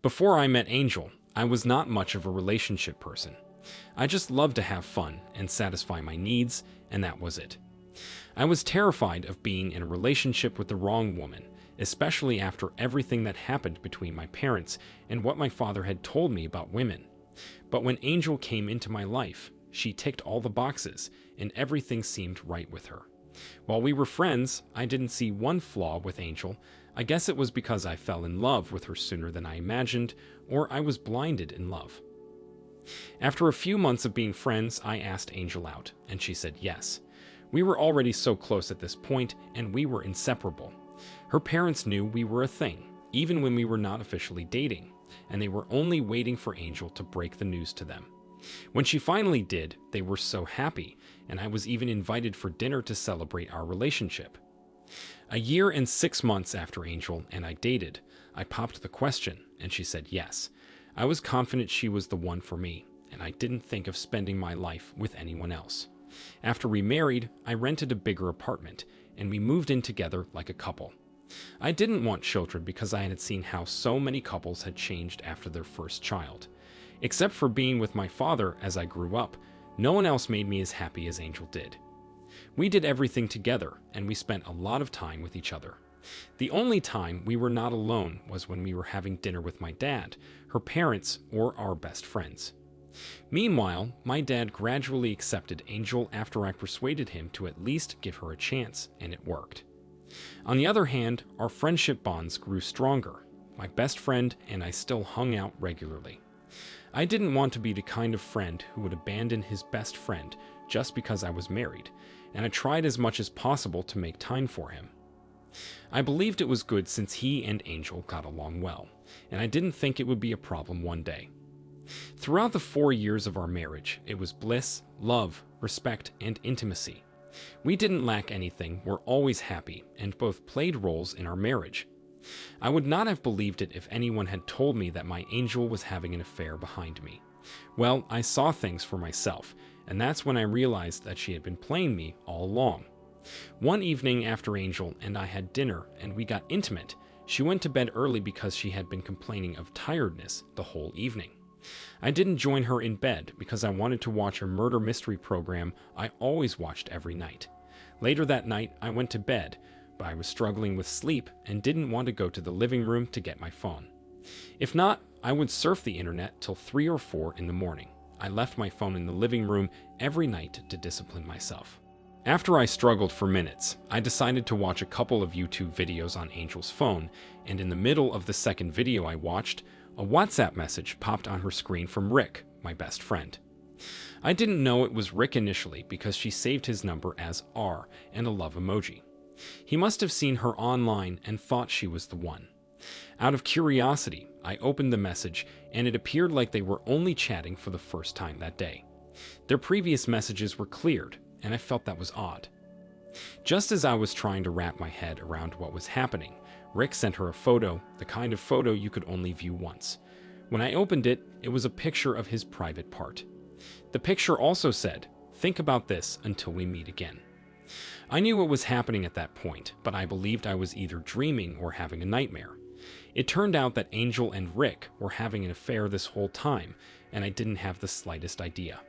Before I met Angel, I was not much of a relationship person. I just loved to have fun and satisfy my needs, and that was it. I was terrified of being in a relationship with the wrong woman, especially after everything that happened between my parents and what my father had told me about women. But when Angel came into my life, she ticked all the boxes, and everything seemed right with her. While we were friends, I didn't see one flaw with Angel. I guess it was because I fell in love with her sooner than I imagined, or I was blinded in love. After a few months of being friends, I asked Angel out, and she said yes. We were already so close at this point, and we were inseparable. Her parents knew we were a thing, even when we were not officially dating, and they were only waiting for Angel to break the news to them. When she finally did, they were so happy, and I was even invited for dinner to celebrate our relationship. A year and 6 months after Angel and I dated, I popped the question, and she said yes. I was confident she was the one for me, and I didn't think of spending my life with anyone else. After we married, I rented a bigger apartment, and we moved in together like a couple. I didn't want children because I had seen how so many couples had changed after their first child. Except for being with my father as I grew up, no one else made me as happy as Angel did. We did everything together, and we spent a lot of time with each other. The only time we were not alone was when we were having dinner with my dad, her parents, or our best friends. Meanwhile, my dad gradually accepted Angel after I persuaded him to at least give her a chance, and it worked. On the other hand, our friendship bonds grew stronger. My best friend and I still hung out regularly. I didn't want to be the kind of friend who would abandon his best friend just because I was married, and I tried as much as possible to make time for him. I believed it was good since he and Angel got along well, and I didn't think it would be a problem one day. Throughout the 4 years of our marriage, it was bliss, love, respect, and intimacy. We didn't lack anything, were always happy, and both played roles in our marriage. I would not have believed it if anyone had told me that my Angel was having an affair behind me. Well, I saw things for myself, and that's when I realized that she had been playing me all along. One evening after Angel and I had dinner and we got intimate, she went to bed early because she had been complaining of tiredness the whole evening. I didn't join her in bed because I wanted to watch a murder mystery program I always watched every night. Later that night, I went to bed, but I was struggling with sleep and didn't want to go to the living room to get my phone. If not, I would surf the internet till 3 or 4 in the morning. I left my phone in the living room every night to discipline myself. After I struggled for minutes, I decided to watch a couple of YouTube videos on Angel's phone, and in the middle of the second video I watched, a WhatsApp message popped on her screen from Rick, my best friend. I didn't know it was Rick initially because she saved his number as R and a love emoji. He must have seen her online and thought she was the one. Out of curiosity, I opened the message, and it appeared like they were only chatting for the first time that day. Their previous messages were cleared, and I felt that was odd. Just as I was trying to wrap my head around what was happening, Rick sent her a photo, the kind of photo you could only view once. When I opened it, it was a picture of his private part. The picture also said, "Think about this until we meet again." I knew what was happening at that point, but I believed I was either dreaming or having a nightmare. It turned out that Angel and Rick were having an affair this whole time, and I didn't have the slightest idea.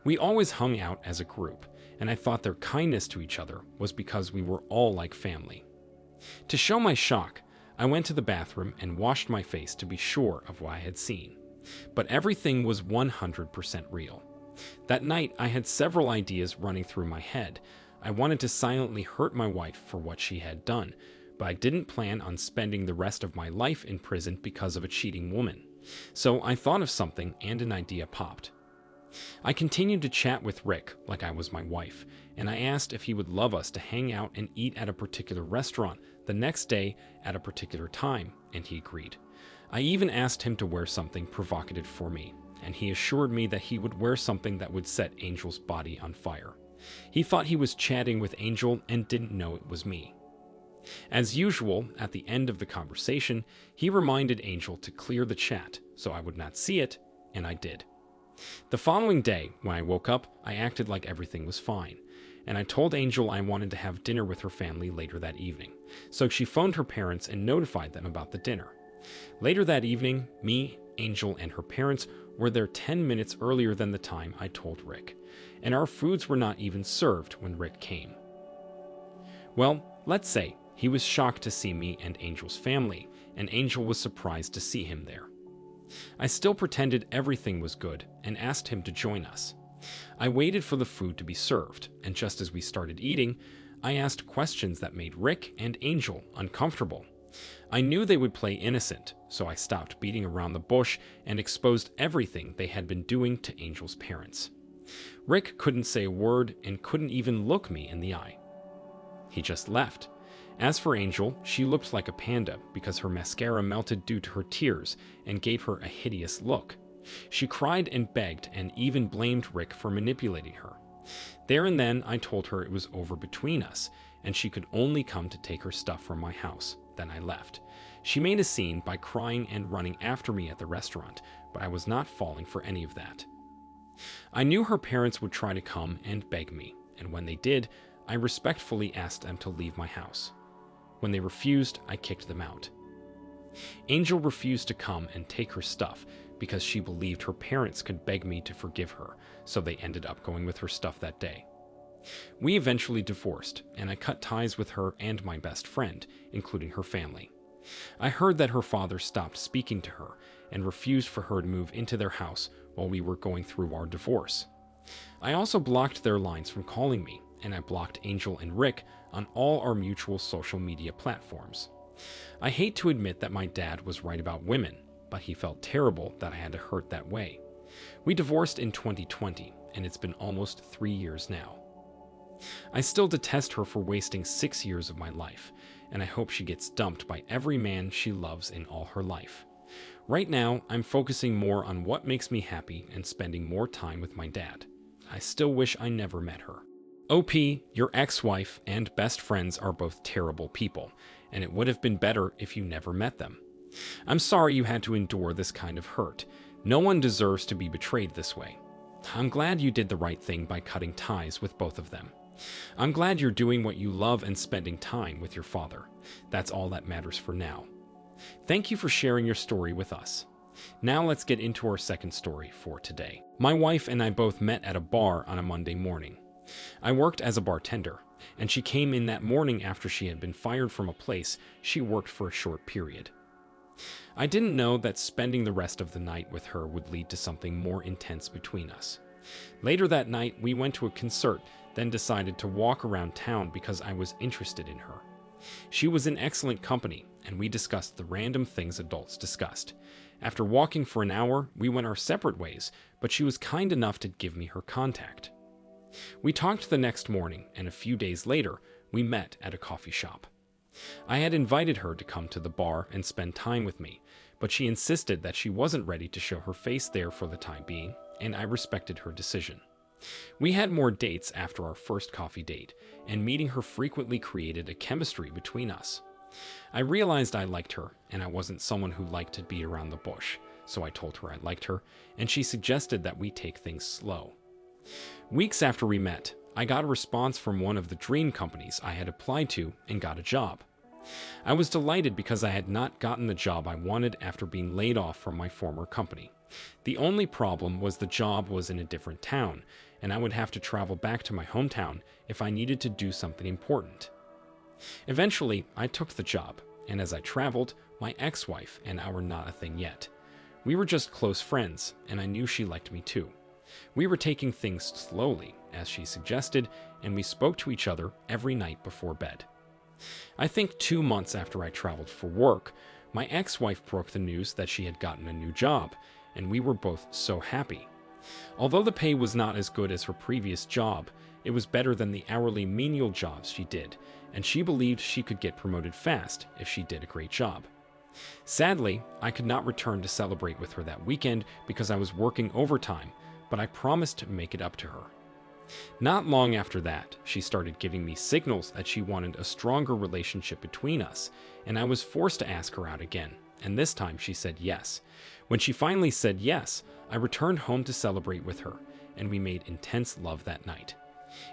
We always hung out as a group, and I thought their kindness to each other was because we were all like family. To show my shock, I went to the bathroom and washed my face to be sure of what I had seen. But everything was 100% real. That night, I had several ideas running through my head. I wanted to silently hurt my wife for what she had done, but I didn't plan on spending the rest of my life in prison because of a cheating woman. So I thought of something, and an idea popped. I continued to chat with Rick like I was my wife, and I asked if he would love us to hang out and eat at a particular restaurant the next day at a particular time, and he agreed. I even asked him to wear something provocative for me, and he assured me that he would wear something that would set Angel's body on fire. He thought he was chatting with Angel and didn't know it was me. As usual, at the end of the conversation, he reminded Angel to clear the chat so I would not see it, and I did. The following day, when I woke up, I acted like everything was fine, and I told Angel I wanted to have dinner with her family later that evening, so she phoned her parents and notified them about the dinner. Later that evening, me, Angel, and her parents were there 10 minutes earlier than the time I told Rick, and our foods were not even served when Rick came. Well, let's say he was shocked to see me and Angel's family, and Angel was surprised to see him there. I still pretended everything was good and asked him to join us. I waited for the food to be served, and just as we started eating, I asked questions that made Rick and Angel uncomfortable. I knew they would play innocent, so I stopped beating around the bush and exposed everything they had been doing to Angel's parents. Rick couldn't say a word and couldn't even look me in the eye. He just left. As for Angel, she looked like a panda because her mascara melted due to her tears and gave her a hideous look. She cried and begged and even blamed Rick for manipulating her. There and then, I told her it was over between us, and she could only come to take her stuff from my house. Then I left. She made a scene by crying and running after me at the restaurant, but I was not falling for any of that. I knew her parents would try to come and beg me, and when they did, I respectfully asked them to leave my house. When they refused, I kicked them out. Angel refused to come and take her stuff because she believed her parents could beg me to forgive her, so they ended up going with her stuff that day. We eventually divorced, and I cut ties with her and my best friend, including her family. I heard that her father stopped speaking to her and refused for her to move into their house while we were going through our divorce. I also blocked their lines from calling me, and I blocked Angel and Rick on all our mutual social media platforms. I hate to admit that my dad was right about women, but he felt terrible that I had to hurt that way. We divorced in 2020, and it's been almost 3 years now. I still detest her for wasting 6 years of my life, and I hope she gets dumped by every man she loves in all her life. Right now, I'm focusing more on what makes me happy and spending more time with my dad. I still wish I never met her. OP, your ex-wife and best friends are both terrible people, and it would have been better if you never met them. I'm sorry you had to endure this kind of hurt. No one deserves to be betrayed this way. I'm glad you did the right thing by cutting ties with both of them. I'm glad you're doing what you love and spending time with your father. That's all that matters for now. Thank you for sharing your story with us. Now let's get into our second story for today. My wife and I both met at a bar on a Monday morning. I worked as a bartender, and she came in that morning after she had been fired from a place she worked for a short period. I didn't know that spending the rest of the night with her would lead to something more intense between us. Later that night, we went to a concert, then decided to walk around town because I was interested in her. She was in excellent company, and we discussed the random things adults discussed. After walking for an hour, we went our separate ways, but she was kind enough to give me her contact. We talked the next morning, and a few days later, we met at a coffee shop. I had invited her to come to the bar and spend time with me, but she insisted that she wasn't ready to show her face there for the time being, and I respected her decision. We had more dates after our first coffee date, and meeting her frequently created a chemistry between us. I realized I liked her, and I wasn't someone who liked to beat around the bush, so I told her I liked her, and she suggested that we take things slow. Weeks after we met, I got a response from one of the dream companies I had applied to and got a job. I was delighted because I had not gotten the job I wanted after being laid off from my former company. The only problem was the job was in a different town, and I would have to travel back to my hometown if I needed to do something important. Eventually, I took the job, and as I traveled, my ex-wife and I were not a thing yet. We were just close friends, and I knew she liked me too. We were taking things slowly, as she suggested, and we spoke to each other every night before bed. I think 2 months after I traveled for work, my ex-wife broke the news that she had gotten a new job, and we were both so happy. Although the pay was not as good as her previous job, it was better than the hourly menial jobs she did, and she believed she could get promoted fast if she did a great job. Sadly, I could not return to celebrate with her that weekend because I was working overtime, but I promised to make it up to her. Not long after that, she started giving me signals that she wanted a stronger relationship between us, and I was forced to ask her out again, and this time she said yes. When she finally said yes, I returned home to celebrate with her, and we made intense love that night.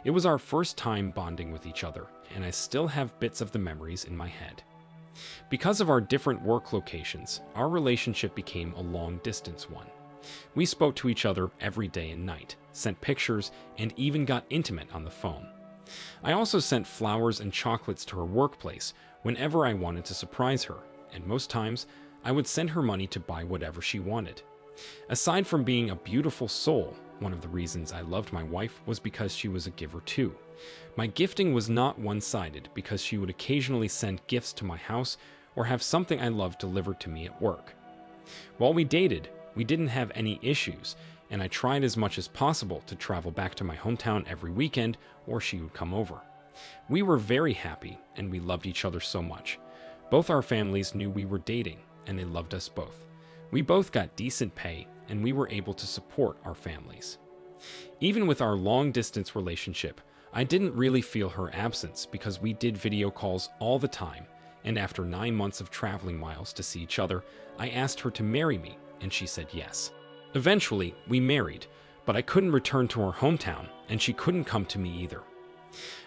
It was our first time bonding with each other, and I still have bits of the memories in my head. Because of our different work locations, our relationship became a long-distance one. We spoke to each other every day and night, sent pictures, and even got intimate on the phone. I also sent flowers and chocolates to her workplace whenever I wanted to surprise her, and most times, I would send her money to buy whatever she wanted. Aside from being a beautiful soul, one of the reasons I loved my wife was because she was a giver too. My gifting was not one-sided because she would occasionally send gifts to my house or have something I loved delivered to me at work. While we dated, we didn't have any issues, and I tried as much as possible to travel back to my hometown every weekend or she would come over. We were very happy and we loved each other so much. Both our families knew we were dating and they loved us both. We both got decent pay and we were able to support our families. Even with our long-distance relationship, I didn't really feel her absence because we did video calls all the time, and after 9 months of traveling miles to see each other, I asked her to marry me, and she said yes. Eventually, we married, but I couldn't return to our hometown, and she couldn't come to me either.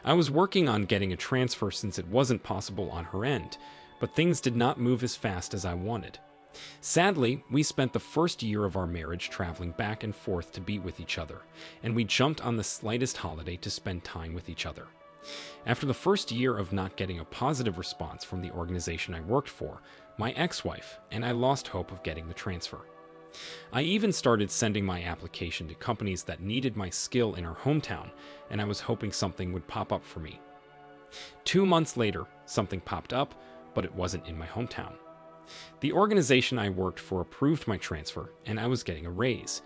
I was working on getting a transfer since it wasn't possible on her end, but things did not move as fast as I wanted. Sadly, we spent the first year of our marriage traveling back and forth to be with each other, and we jumped on the slightest holiday to spend time with each other. After the first year of not getting a positive response from the organization I worked for, my ex-wife and I lost hope of getting the transfer. I even started sending my application to companies that needed my skill in our hometown, and I was hoping something would pop up for me. 2 months later, something popped up, but it wasn't in my hometown. The organization I worked for approved my transfer, and I was getting a raise.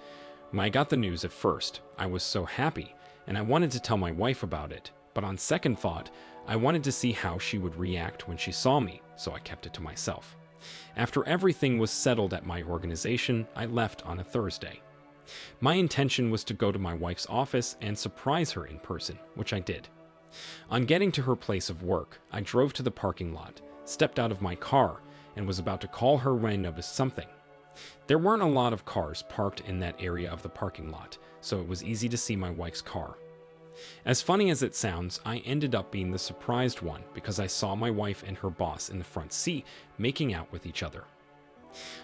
When I got the news at first, I was so happy, and I wanted to tell my wife about it, but on second thought, I wanted to see how she would react when she saw me, so I kept it to myself. After everything was settled at my organization, I left on a Thursday. My intention was to go to my wife's office and surprise her in person, which I did. On getting to her place of work, I drove to the parking lot, stepped out of my car, and was about to call her when I noticed something. There weren't a lot of cars parked in that area of the parking lot, so it was easy to see my wife's car. As funny as it sounds, I ended up being the surprised one because I saw my wife and her boss in the front seat making out with each other.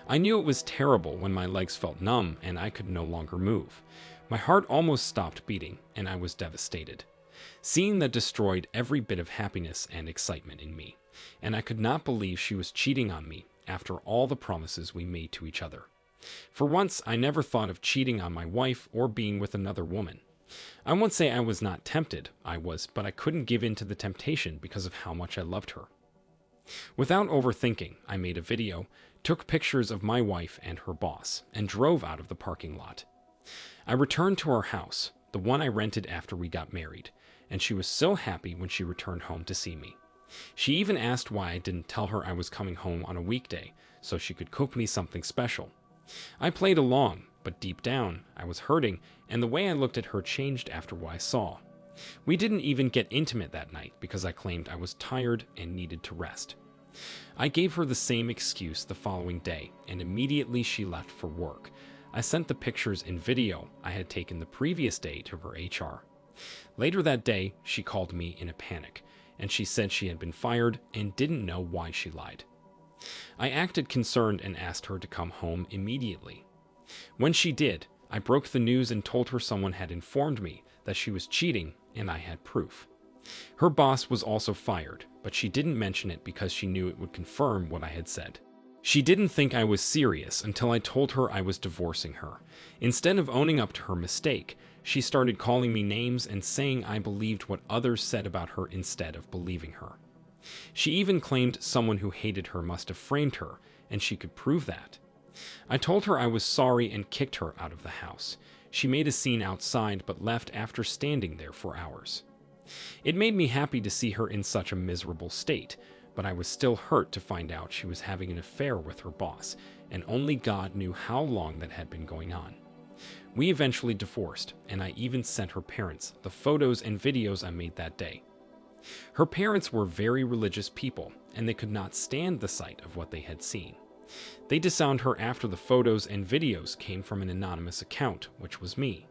I knew it was terrible when my legs felt numb and I could no longer move. My heart almost stopped beating and I was devastated. Seeing that destroyed every bit of happiness and excitement in me, and I could not believe she was cheating on me after all the promises we made to each other. For once, I never thought of cheating on my wife or being with another woman. I won't say I was not tempted, but I couldn't give in to the temptation because of how much I loved her. Without overthinking, I made a video, took pictures of my wife and her boss, and drove out of the parking lot. I returned to our house, the one I rented after we got married, and she was so happy when she returned home to see me. She even asked why I didn't tell her I was coming home on a weekday, so she could cook me something special. I played along, but deep down, I was hurting, and the way I looked at her changed after what I saw. We didn't even get intimate that night because I claimed I was tired and needed to rest. I gave her the same excuse the following day, and immediately she left for work. I sent the pictures and video I had taken the previous day to her HR. Later that day, she called me in a panic, and she said she had been fired and didn't know why she lied. I acted concerned and asked her to come home immediately. When she did, I broke the news and told her someone had informed me that she was cheating and I had proof. Her boss was also fired, but she didn't mention it because she knew it would confirm what I had said. She didn't think I was serious until I told her I was divorcing her. Instead of owning up to her mistake, she started calling me names and saying I believed what others said about her instead of believing her. She even claimed someone who hated her must have framed her, and she could prove that. I told her I was sorry and kicked her out of the house. She made a scene outside but left after standing there for hours. It made me happy to see her in such a miserable state, but I was still hurt to find out she was having an affair with her boss, and only God knew how long that had been going on. We eventually divorced, and I even sent her parents the photos and videos I made that day. Her parents were very religious people, and they could not stand the sight of what they had seen. They disowned her after the photos and videos came from an anonymous account, which was me.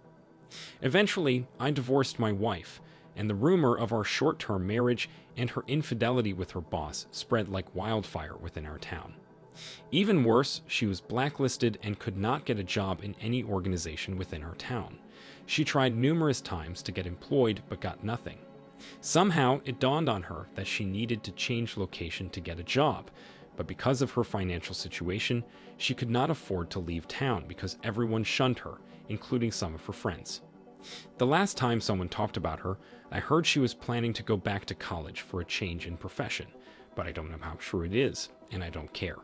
Eventually, I divorced my wife, and the rumor of our short-term marriage and her infidelity with her boss spread like wildfire within our town. Even worse, she was blacklisted and could not get a job in any organization within our town. She tried numerous times to get employed but got nothing. Somehow, it dawned on her that she needed to change location to get a job, but because of her financial situation, she could not afford to leave town because everyone shunned her, including some of her friends. The last time someone talked about her, I heard she was planning to go back to college for a change in profession, but I don't know how true it is, and I don't care.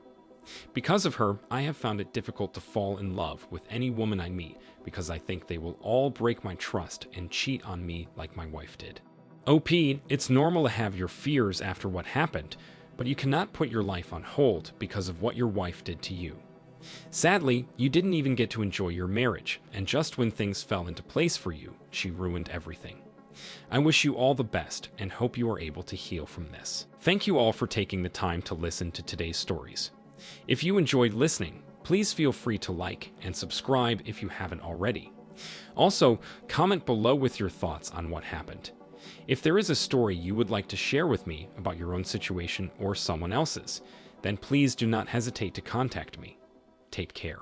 Because of her, I have found it difficult to fall in love with any woman I meet because I think they will all break my trust and cheat on me like my wife did. OP, it's normal to have your fears after what happened, but you cannot put your life on hold because of what your wife did to you. Sadly, you didn't even get to enjoy your marriage, and just when things fell into place for you, she ruined everything. I wish you all the best and hope you are able to heal from this. Thank you all for taking the time to listen to today's stories. If you enjoyed listening, please feel free to like and subscribe if you haven't already. Also, comment below with your thoughts on what happened. If there is a story you would like to share with me about your own situation or someone else's, then please do not hesitate to contact me. Take care.